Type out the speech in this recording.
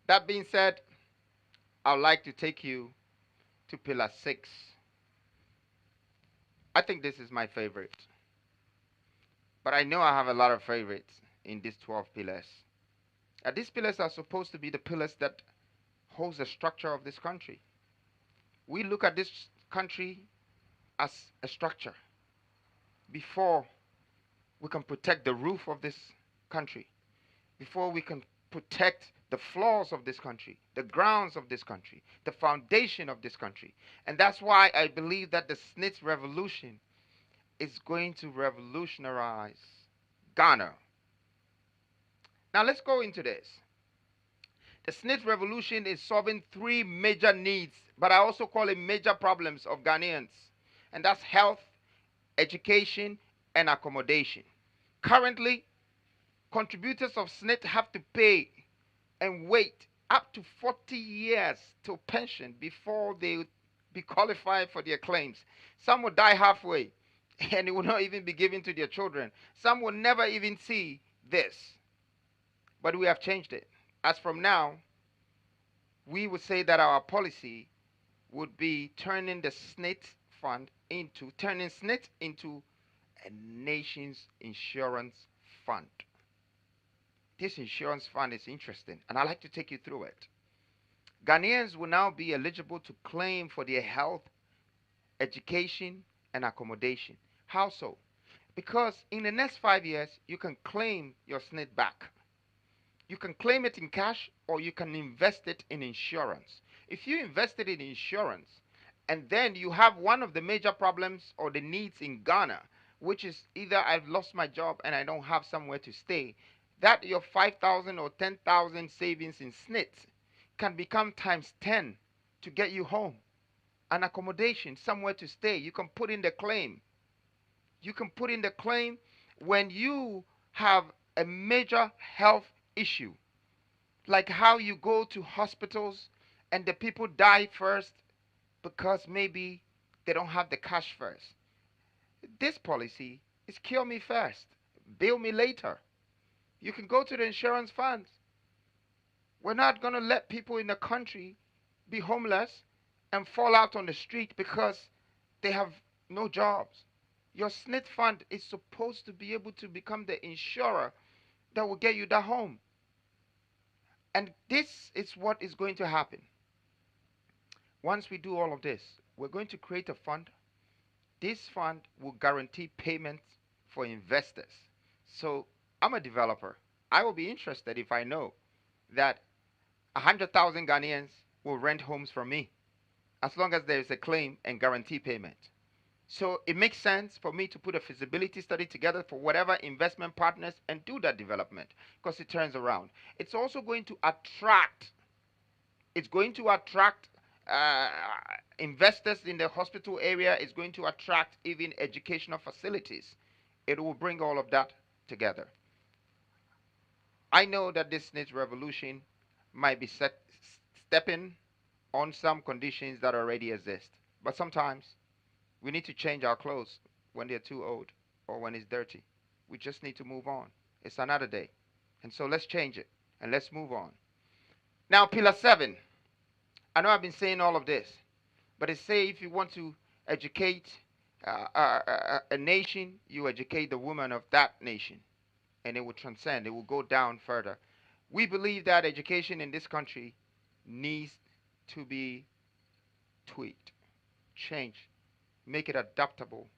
That being said, I'd like to take you to pillar 6. I think this is my favorite, but I know I have a lot of favorites in these 12 pillars. These pillars are supposed to be the pillars that holds the structure of this country. We look at this country as a structure before we can protect the roof of this country, before we can protect the floors of this country, the grounds of this country, the foundation of this country. And that's why I believe that the Snit revolution is going to revolutionize Ghana. Now let's go into this. The Snit revolution is solving three major needs, but I also call it major problems of Ghanaians, and that's health, education, and accommodation. Currently, contributors of Snit have to pay and wait up to 40 years to pension before they be qualified for their claims. Some will die halfway and it will not even be given to their children. Some will never even see this. But we have changed it. As from now, we would say that our policy would be turning SNIT into a nation's insurance fund. This insurance fund is interesting, and I'd like to take you through it. Ghanaians will now be eligible to claim for their health, education, and accommodation. How so? Because in the next 5 years, you can claim your SNIT back. You can claim it in cash or you can invest it in insurance. If you invest it in insurance and then you have one of the major problems or the needs in Ghana, which is either I've lost my job and I don't have somewhere to stay, that your 5,000 or 10,000 savings in SNIT can become times 10 to get you home. An accommodation, somewhere to stay. You can put in the claim. You can put in the claim when you have a major health issue, like how you go to hospitals and the people die first because maybe they don't have the cash first. This policy is cure me first, bill me later. You can go to the insurance funds. We're not going to let people in the country be homeless and fall out on the street because they have no jobs. Your SNIT fund is supposed to be able to become the insurer that will get you that home. And this is what is going to happen. Once we do all of this, we're going to create a fund. This fund will guarantee payments for investors. So I'm a developer. I will be interested if I know that 100,000 Ghanaians will rent homes from me as long as there is a claim and guarantee payment. So it makes sense for me to put a feasibility study together for whatever investment partners and do that development because it turns around. It's also going to attract. It's going to attract uh, investors in the hospital area. It's going to attract even educational facilities. It will bring all of that together. I know that this next revolution might be stepping on some conditions that already exist, but sometimes we need to change our clothes when they're too old or when it's dirty. We just need to move on. It's another day. And so let's change it and let's move on. Now, pillar 7. I know I've been saying all of this, but it say if you want to educate a nation, you educate the woman of that nation, and it will transcend, it will go down further. We believe that education in this country needs to be tweaked, changed, make it adaptable